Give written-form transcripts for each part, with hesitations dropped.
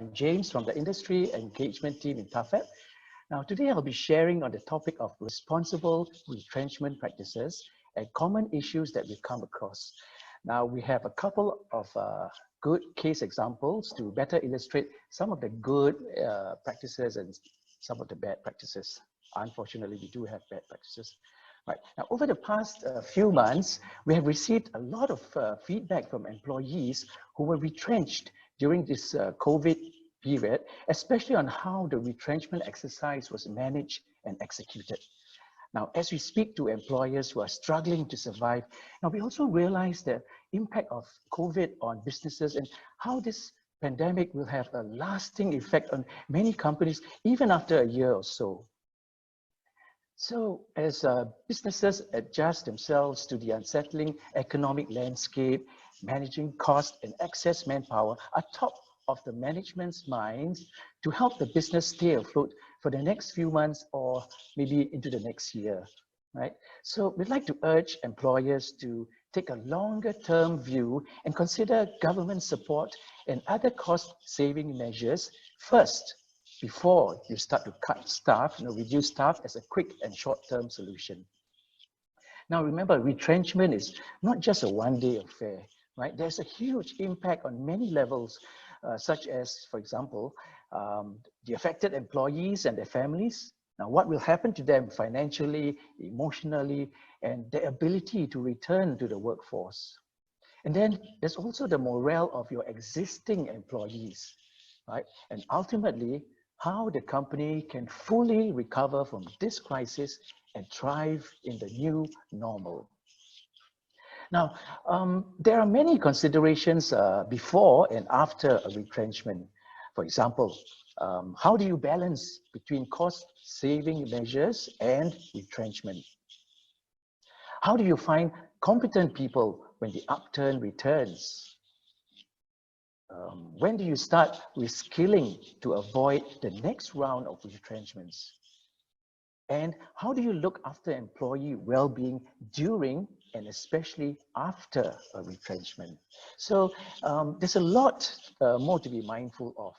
I'm James from the Industry Engagement Team in TAFEP. Now, today I'll be sharing on the topic of responsible retrenchment practices and common issues that we've come across. Now, we have a couple of good case examples to better illustrate some of the good practices and some of the bad practices. Unfortunately, we do have bad practices. Right. Now, over the past few months, we have received a lot of feedback from employees who were retrenched during this COVID period, especially on how the retrenchment exercise was managed and executed. Now, as we speak to employers who are struggling to survive, now we also realize the impact of COVID on businesses and how this pandemic will have a lasting effect on many companies, even after a year or so. So as businesses adjust themselves to the unsettling economic landscape, managing cost and excess manpower are top of the management's minds to help the business stay afloat for the next few months or maybe into the next year, right? So we'd like to urge employers to take a longer term view and consider government support and other cost saving measures first, before you start to cut staff, reduce staff as a quick and short-term solution. Now, remember, retrenchment is not just a one-day affair, right? There's a huge impact on many levels, such as, for example, the affected employees and their families. Now, what will happen to them financially, emotionally, and their ability to return to the workforce? And then there's also the morale of your existing employees, right? And ultimately, how the company can fully recover from this crisis and thrive in the new normal. Now, there are many considerations before and after a retrenchment. For example, how do you balance between cost-saving measures and retrenchment? How do you find competent people when the upturn returns? When do you start reskilling to avoid the next round of retrenchments? And how do you look after employee well-being during and especially after a retrenchment? So there's a lot more to be mindful of.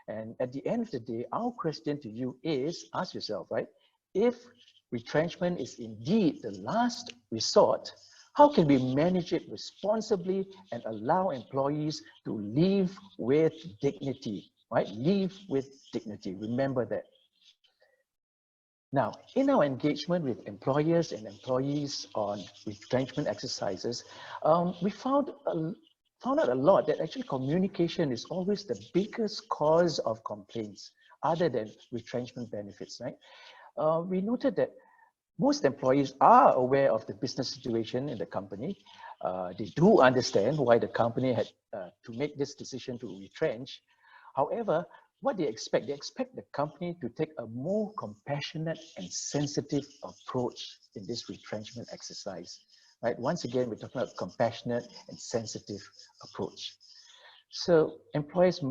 And at the end of the day, our question to you is, ask yourself, right? If retrenchment is indeed the last resort, how can we manage it responsibly and allow employees to leave with dignity, right? Leave with dignity, remember that. Now, in our engagement with employers and employees on retrenchment exercises, we found out a lot that actually communication is always the biggest cause of complaints other than retrenchment benefits, right? We noted that most employees are aware of the business situation in the company. They do understand why the company had to make this decision to retrench. However, what they expect the company to take a more compassionate and sensitive approach in this retrenchment exercise. Right? Once again, we're talking about compassionate and sensitive approach. So employees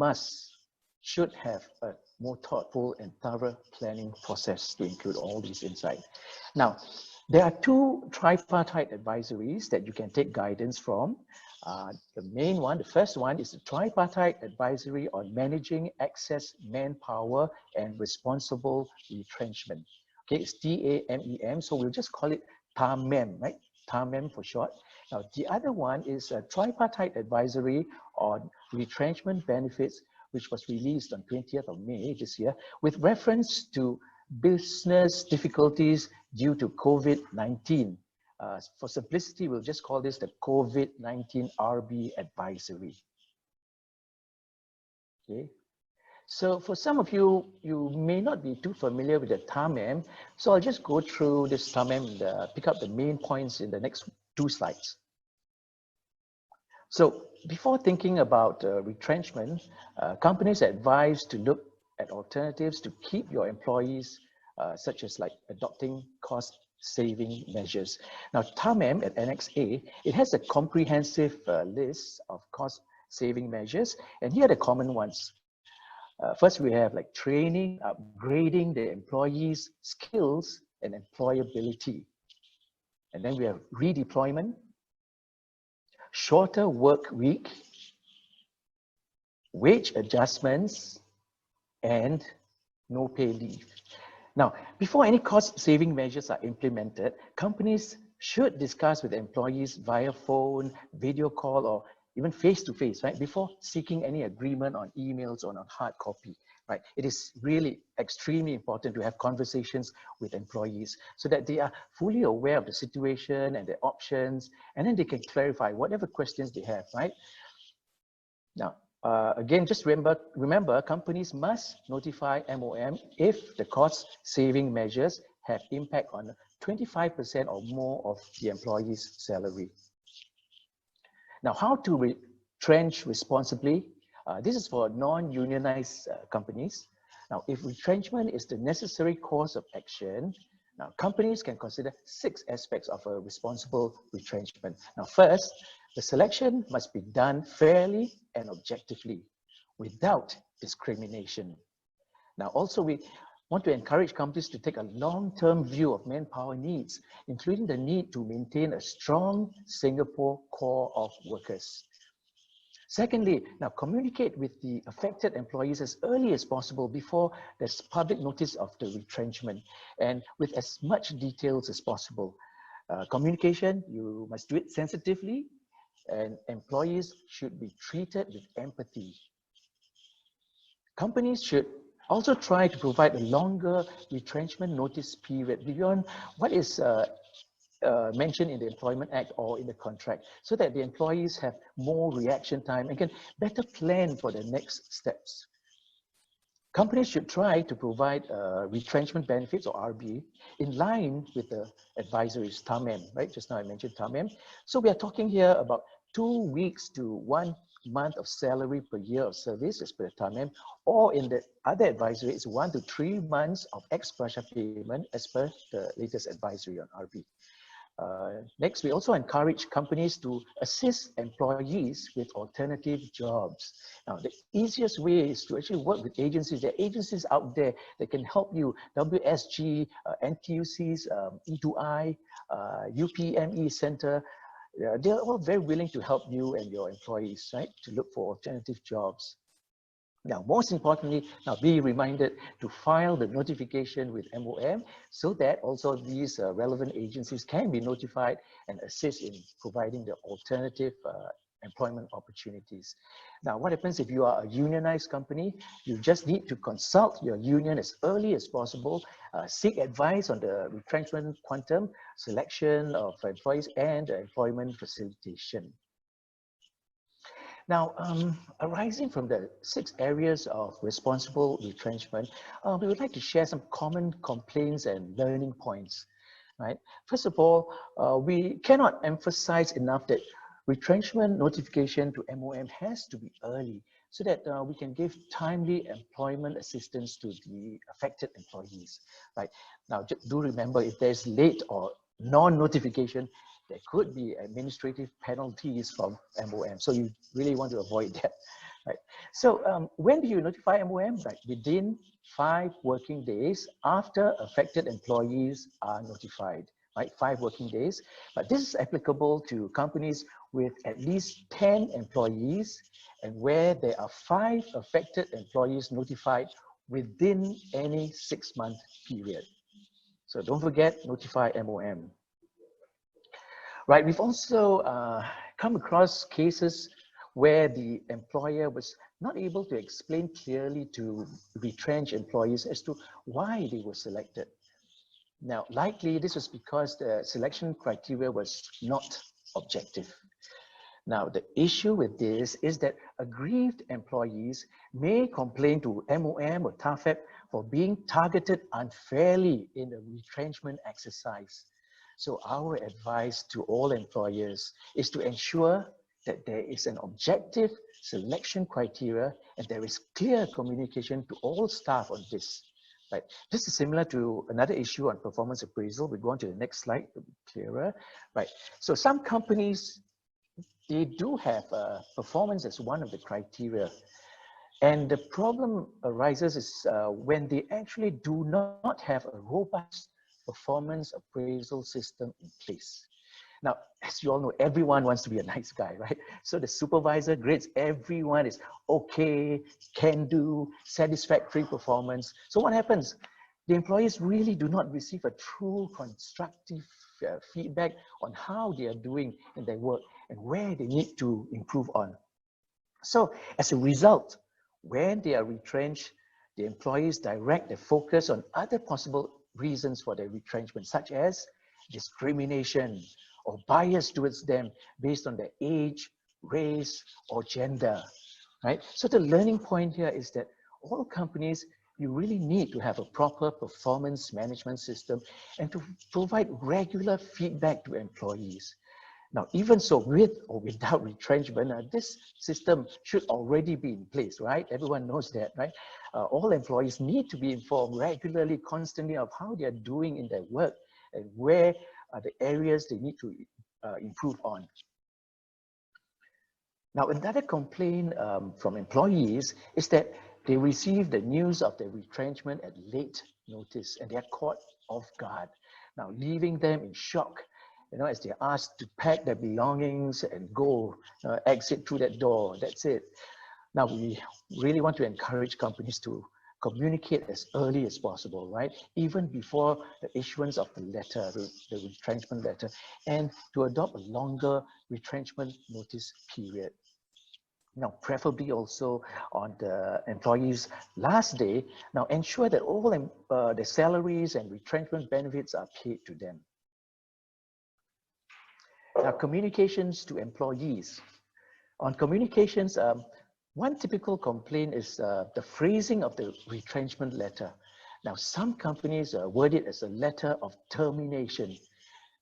should have a more thoughtful and thorough planning process to include all these insights. Now, there are two tripartite advisories that you can take guidance from. The main one, the first one, is the Tripartite Advisory on Managing Excess Manpower and Responsible Retrenchment. Okay, it's TAMEM, so we'll just call it TAMEM, right? TAMEM for short. Now, the other one is a Tripartite Advisory on Retrenchment Benefits, which was released on 20th of May this year, with reference to business difficulties due to COVID-19. For simplicity, we'll just call this the COVID-19 RB Advisory. Okay. So for some of you, you may not be too familiar with the TAMEM, so I'll just go through this TAMEM and pick up the main points in the next 2 slides. So before thinking about retrenchment, companies are advised to look at alternatives to keep your employees, such as like adopting cost-saving measures. Now, TAMEM at Annex A, it has a comprehensive list of cost-saving measures, and here are the common ones. First, we have like training, upgrading the employees' skills and employability. And then we have redeployment, shorter work week, wage adjustments, and no pay leave. Now, before any cost-saving measures are implemented, companies should discuss with employees via phone, video call, or even face-to-face, right? Before seeking any agreement on emails or on hard copy, right? It is really extremely important to have conversations with employees so that they are fully aware of the situation and their options, and then they can clarify whatever questions they have, right? Now, again, just remember, companies must notify MOM if the cost-saving measures have impact on 25% or more of the employee's salary. Now, how to retrench responsibly? This is for non-unionized companies. Now, if retrenchment is the necessary course of action, now companies can consider 6 aspects of a responsible retrenchment. Now, first, the selection must be done fairly and objectively, without discrimination. Now, also we want to encourage companies to take a long-term view of manpower needs, including the need to maintain a strong Singapore core of workers. Secondly, now communicate with the affected employees as early as possible before there's public notice of the retrenchment, and with as much details as possible. Communication, you must do it sensitively, and employees should be treated with empathy. Companies should also try to provide a longer retrenchment notice period beyond what is mentioned in the Employment Act or in the contract, so that the employees have more reaction time and can better plan for the next steps. Companies should try to provide retrenchment benefits, or RB, in line with the advisories, TAMEM, right? Just now I mentioned TAMEM. So we are talking here about 2 weeks to 1 month of salary per year of service as per the TAMEM, or in the other advisory, it's 1 to 3 months of ex-gratia payment as per the latest advisory on RB. Next, we also encourage companies to assist employees with alternative jobs. Now, the easiest way is to actually work with agencies. There are agencies out there that can help you, WSG, NTUC's E2I, UPME Center. They're all very willing to help you and your employees, right, to look for alternative jobs. Now, most importantly, now be reminded to file the notification with MOM so that also these relevant agencies can be notified and assist in providing the alternative employment opportunities. Now, what happens if you are a unionized company? You just need to consult your union as early as possible, seek advice on the retrenchment quantum, selection of employees, and employment facilitation. Now, arising from the 6 areas of responsible retrenchment, we would like to share some common complaints and learning points, right? First of all, we cannot emphasize enough that retrenchment notification to MOM has to be early so that we can give timely employment assistance to the affected employees, right? Now, do remember, if there's late or non-notification, there could be administrative penalties from MOM. So you really want to avoid that, right? So when do you notify MOM? Right, within 5 working days after affected employees are notified, right? 5 working days. But this is applicable to companies with at least 10 employees and where there are 5 affected employees notified within any 6-month period. So don't forget, notify MOM. Right, we've also come across cases where the employer was not able to explain clearly to retrenched employees as to why they were selected. Now, likely this was because the selection criteria was not objective. Now, the issue with this is that aggrieved employees may complain to MOM or TAFEP for being targeted unfairly in the retrenchment exercise. So our advice to all employers is to ensure that there is an objective selection criteria and there is clear communication to all staff on this. Right. This is similar to another issue on performance appraisal. We go on to the next slide to be clearer. Right. So some companies, they do have performance as one of the criteria. And the problem arises is when they actually do not have a robust performance appraisal system in place. Now, as you all know, everyone wants to be a nice guy, right? So the supervisor grades everyone is okay, can do, satisfactory performance. So what happens? The employees really do not receive a true constructive feedback on how they are doing in their work and where they need to improve on. So as a result, when they are retrenched, the employees direct their focus on other possible reasons for their retrenchment, such as discrimination or bias towards them based on their age, race, or gender, right? So the learning point here is that all companies, you really need to have a proper performance management system and to provide regular feedback to employees. Now, even so, with or without retrenchment, this system should already be in place, right? Everyone knows that, right? All employees need to be informed regularly, constantly of how they are doing in their work and where are the areas they need to improve on. Now, another complaint from employees is that they receive the news of their retrenchment at late notice and they are caught off guard. Now, leaving them in shock, as they're asked to pack their belongings and go, exit through that door, that's it. Now, we really want to encourage companies to communicate as early as possible, right? Even before the issuance of the letter, the retrenchment letter, and to adopt a longer retrenchment notice period. Now, preferably also on the employee's last day. Now, ensure that all the salaries and retrenchment benefits are paid to them. Now, communications to employees. On communications, one typical complaint is the phrasing of the retrenchment letter. Now, some companies word it as a letter of termination.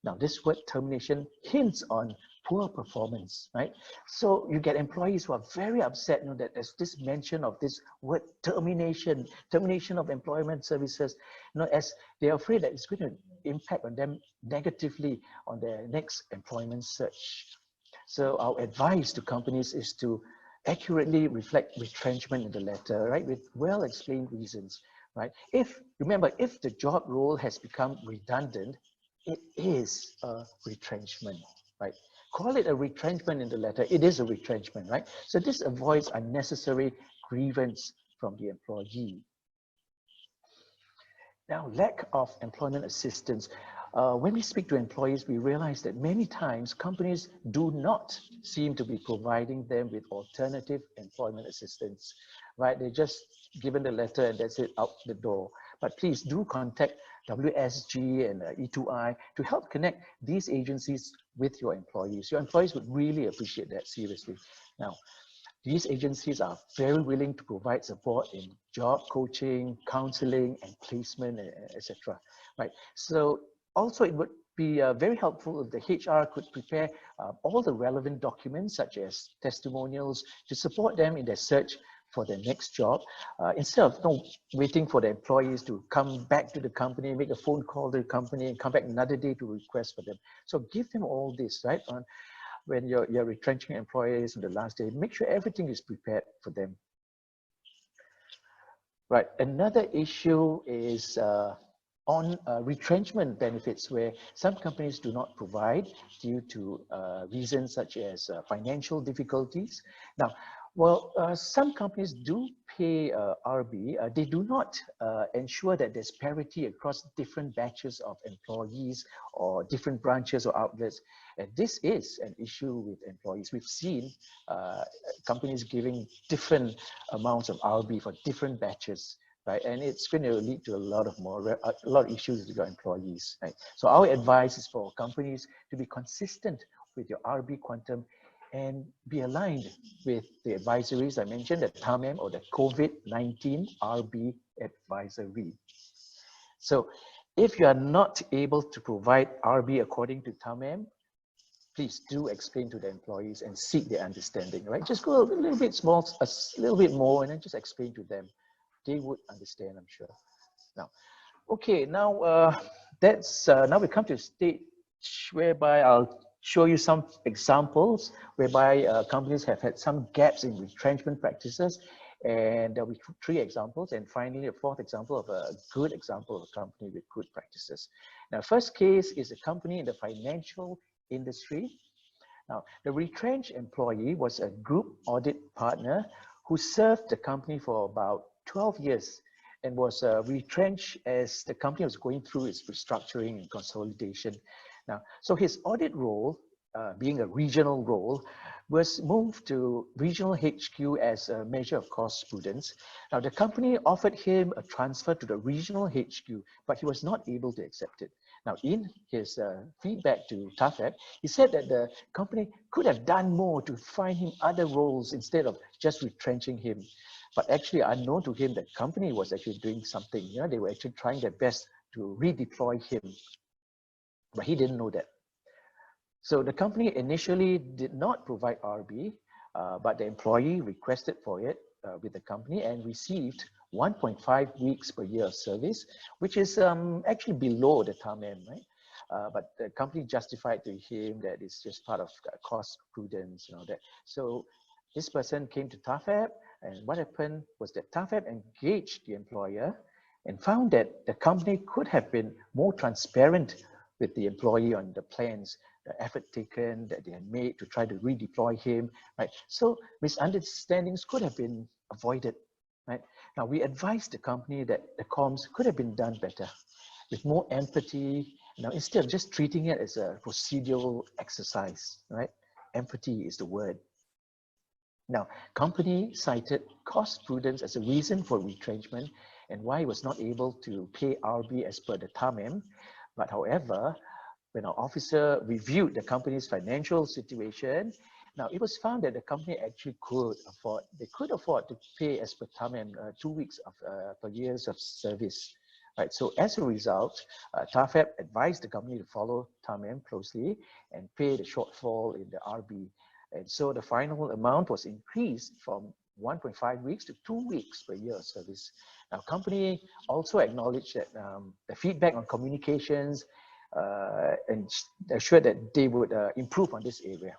Now, this word termination hints on poor performance, right? So you get employees who are very upset, that there's this mention of this word termination of employment services, as they're afraid that it's going to impact on them negatively on their next employment search. So our advice to companies is to accurately reflect retrenchment in the letter, right, with well-explained reasons, right? Remember, if the job role has become redundant, it is a retrenchment, right? Call it a retrenchment in the letter. It is a retrenchment, right? So this avoids unnecessary grievance from the employee. Now, lack of employment assistance. When we speak to employees, we realize that many times companies do not seem to be providing them with alternative employment assistance, right? They're just given the letter and that's it, out the door. But please do contact WSG and E2I to help connect these agencies with your employees. Your employees would really appreciate that, seriously. Now, these agencies are very willing to provide support in job coaching, counseling, and placement, etc. Right. So also it would be very helpful if the HR could prepare all the relevant documents such as testimonials to support them in their search for their next job, instead of waiting for the employees to come back to the company, make a phone call to the company and come back another day to request for them. So give them all this, right? When you're retrenching employees on the last day, make sure everything is prepared for them. Right, another issue is on retrenchment benefits, where some companies do not provide due to reasons such as financial difficulties. Now, well, some companies do pay RB. They do not ensure that there's parity across different batches of employees or different branches or outlets. And this is an issue with employees. We've seen companies giving different amounts of RB for different batches, right? And it's going to lead to a lot of issues with your employees, right? So our advice is for companies to be consistent with your RB quantum and be aligned with the advisories I mentioned, the TAMEM or the COVID-19 RB advisory. So if you are not able to provide RB according to TAMEM, please do explain to the employees and seek their understanding, right? Just go a little bit small, a little bit more, and then just explain to them. They would understand, I'm sure. Now, okay, now now we come to a stage whereby I'll show you some examples whereby companies have had some gaps in retrenchment practices, and there'll be 3 examples, and finally a 4th example of a good example of a company with good practices. Now, first case is a company in the financial industry. Now, the retrenched employee was a group audit partner who served the company for about 12 years and was retrenched as the company was going through its restructuring and consolidation. Now, so his audit role, being a regional role, was moved to regional HQ as a measure of cost prudence. Now, the company offered him a transfer to the regional HQ, but he was not able to accept it. Now, in his feedback to TAFEP, he said that the company could have done more to find him other roles instead of just retrenching him. But actually, unknown to him, the company was actually doing something. You know, they were actually trying their best to redeploy him, but he didn't know that. So the company initially did not provide RB, but the employee requested for it with the company and received 1.5 weeks per year of service, which is actually below the TAMEM, right? But the company justified to him that it's just part of cost prudence and all that. So this person came to TAFEP, and what happened was that TAFEP engaged the employer and found that the company could have been more transparent with the employee on the plans, the effort taken that they had made to try to redeploy him, right? So misunderstandings could have been avoided, right? Now, we advised the company that the comms could have been done better with more empathy. Now, instead of just treating it as a procedural exercise, right? Empathy is the word. Now, company cited cost prudence as a reason for retrenchment and why it was not able to pay RB as per the TAMEM. But however, when our officer reviewed the company's financial situation, now it was found that the company actually could afford to pay as per TAMEM 2 weeks of per years of service. Right, so as a result, TAFEP advised the company to follow TAMEM closely and pay the shortfall in the RB. And so the final amount was increased from 1.5 weeks to 2 weeks per year of service. Now, company also acknowledged that the feedback on communications and assured that they would improve on this area.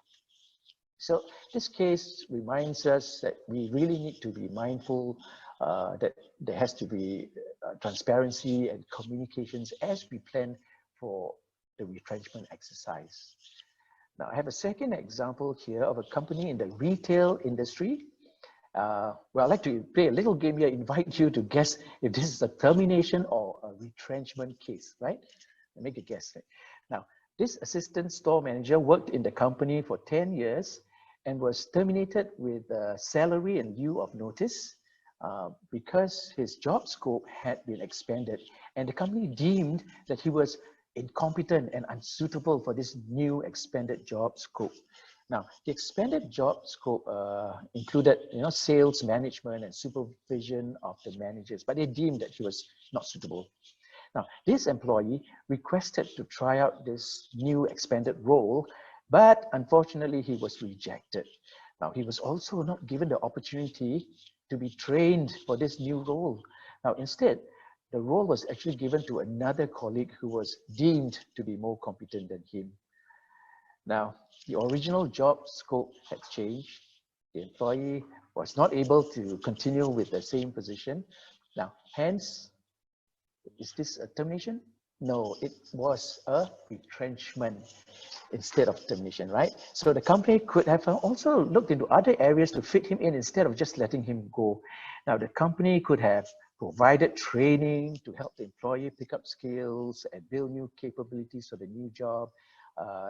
So this case reminds us that we really need to be mindful that there has to be transparency and communications as we plan for the retrenchment exercise. Now, I have a second example here of a company in the retail industry. Well, I'd like to play a little game here, invite you to guess if this is a termination or a retrenchment case, right? Make a guess. Right? Now, this assistant store manager worked in the company for 10 years and was terminated with a salary in lieu of notice because his job scope had been expanded, and the company deemed that he was incompetent and unsuitable for this new expanded job scope. Now, the expanded job scope included, sales management and supervision of the managers, but they deemed that he was not suitable. Now, this employee requested to try out this new expanded role, but unfortunately, he was rejected. Now, he was also not given the opportunity to be trained for this new role. Now, instead, the role was actually given to another colleague who was deemed to be more competent than him. Now, the original job scope had changed. The employee was not able to continue with the same position. Now, hence, is this a termination? No, it was a retrenchment instead of termination, right? So the company could have also looked into other areas to fit him in instead of just letting him go. Now, the company could have provided training to help the employee pick up skills and build new capabilities for the new job.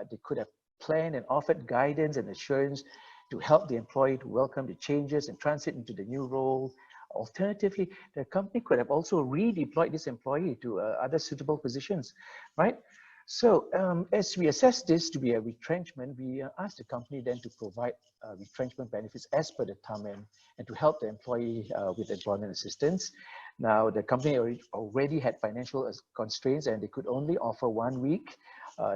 They could have planned and offered guidance and assurance to help the employee to welcome the changes and transit into the new role. Alternatively, the company could have also redeployed this employee to other suitable positions, right? So as we assess this to be a retrenchment, we asked the company then to provide retrenchment benefits as per the TAMEM and to help the employee with employment assistance. Now, the company already had financial constraints and they could only offer 1 week.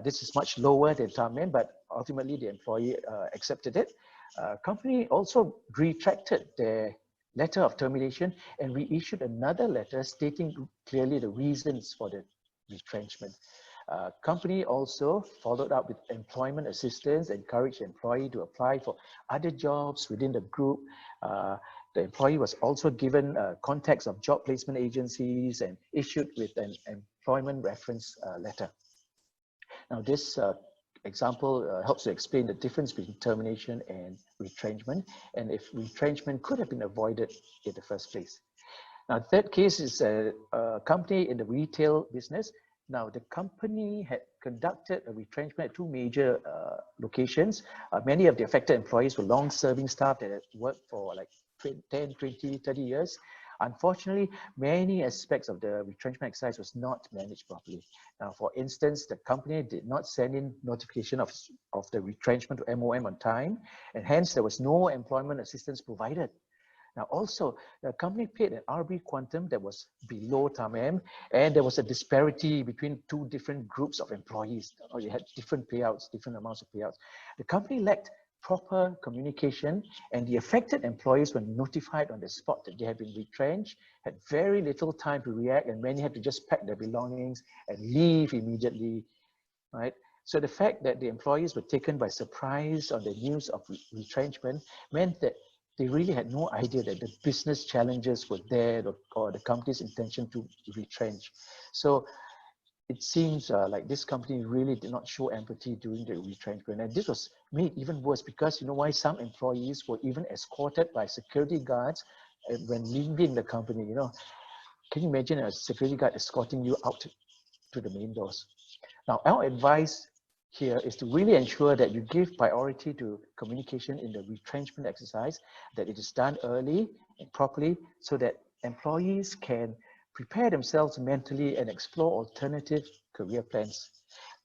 This is much lower than TAMEM, but ultimately the employee accepted it. Company also retracted their letter of termination and reissued another letter stating clearly the reasons for the retrenchment. Company also followed up with employment assistance, encouraged the employee to apply for other jobs within the group. The employee was also given contacts of job placement agencies and issued with an employment reference letter. Now, this example helps to explain the difference between termination and retrenchment, and if retrenchment could have been avoided in the first place. Now, the third case is a company in the retail business. Now, the company had conducted a retrenchment at two major locations. Many of the affected employees were long-serving staff that had worked for like 10, 20, 30 years. Unfortunately, many aspects of the retrenchment exercise was not managed properly. Now, for instance, the company did not send in notification of the retrenchment to MOM on time, and hence there was no employment assistance provided. Now, also, the company paid an RB quantum that was below TAMEM, and there was a disparity between two different groups of employees. They had different payouts, different amounts of payouts. The company lacked proper communication, and the affected employees were notified on the spot that they had been retrenched, had very little time to react, and many had to just pack their belongings and leave immediately, right? So the fact that the employees were taken by surprise on the news of retrenchment meant that they really had no idea that the business challenges were there, or the company's intention to retrench. So it seems like this company really did not show empathy during the retrenchment. And this was made even worse because, you know why, some employees were even escorted by security guards when leaving the company. You know, can you imagine a security guard escorting you out to the main doors? Now, our advice here is to really ensure that you give priority to communication in the retrenchment exercise, that it is done early and properly so that employees can prepare themselves mentally and explore alternative career plans.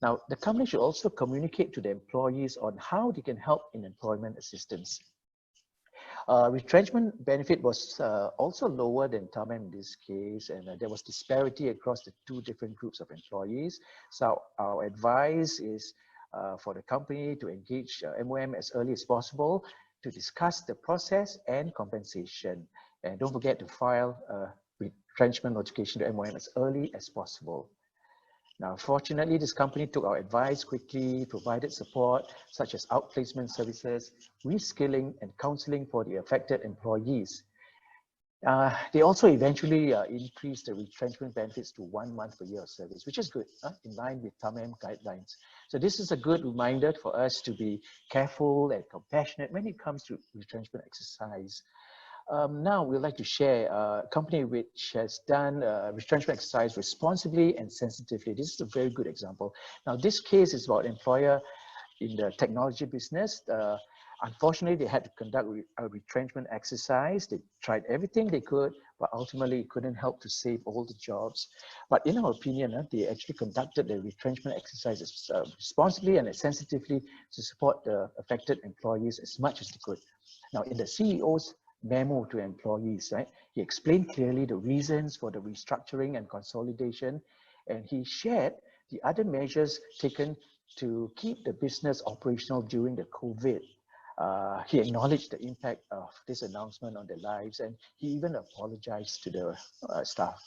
Now, the company should also communicate to the employees on how they can help in employment assistance. Retrenchment benefit was also lower than TAMEM in this case, and there was disparity across the two different groups of employees. So our advice is for the company to engage MOM as early as possible to discuss the process and compensation. And don't forget to file a retrenchment notification to MOM as early as possible. Now, fortunately, this company took our advice quickly, provided support such as outplacement services, reskilling, and counseling for the affected employees. They also eventually increased the retrenchment benefits to 1 month per year of service, which is good, in line with TAMEM guidelines. So this is a good reminder for us to be careful and compassionate when it comes to retrenchment exercise. Now we'd like to share a company which has done retrenchment exercise responsibly and sensitively. This is a very good example. Now this case is about an employer in the technology business. Unfortunately, they had to conduct a retrenchment exercise. They tried everything they could, but ultimately it couldn't help to save all the jobs. But in our opinion, they actually conducted the retrenchment exercises responsibly and sensitively to support the affected employees as much as they could. Now, in the CEO's memo to employees, right, he explained clearly the reasons for the restructuring and consolidation, and he shared the other measures taken to keep the business operational during the COVID. He acknowledged the impact of this announcement on their lives, and he even apologized to the staff.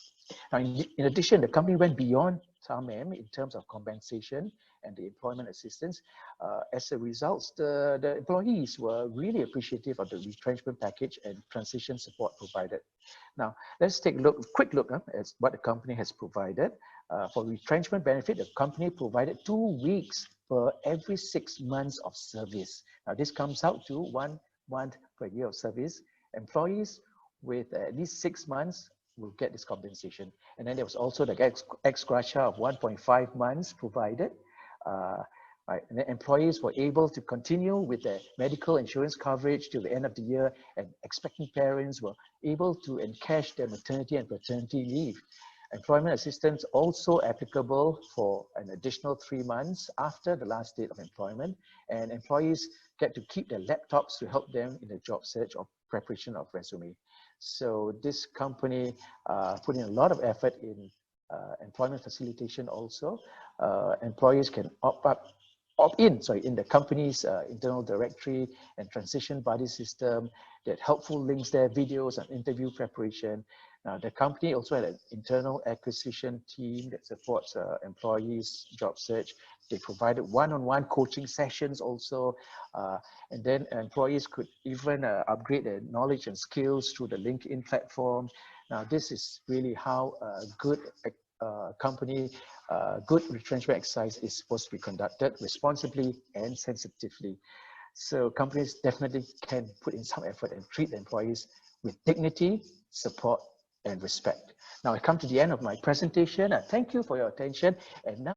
Now, in addition, the company went beyond TAMEM in terms of compensation and the employment assistance. As a result, the employees were really appreciative of the retrenchment package and transition support provided. Now, let's take a quick look at what the company has provided. For retrenchment benefit, the company provided 2 weeks per every 6 months of service. Now, this comes out to 1 month per year of service. Employees with at least 6 months will get this compensation. And then there was also the ex gratia of 1.5 months provided. Right. And the employees were able to continue with their medical insurance coverage till the end of the year, and expecting parents were able to encash their maternity and paternity leave. Employment assistance also applicable for an additional 3 months after the last date of employment, and employees get to keep their laptops to help them in the job search or preparation of resume. So this company put in a lot of effort in employment facilitation also. Employees can opt in the company's internal directory and transition buddy system. That helpful links there, videos and interview preparation. Now, the company also had an internal acquisition team that supports employees' job search. They provided one-on-one coaching sessions also. And then employees could even upgrade their knowledge and skills through the LinkedIn platform. Now, this is really how good company, good retrenchment exercise is supposed to be conducted responsibly and sensitively. So companies definitely can put in some effort and treat employees with dignity, support, and respect. Now I come to the end of my presentation. I thank you for your attention, and now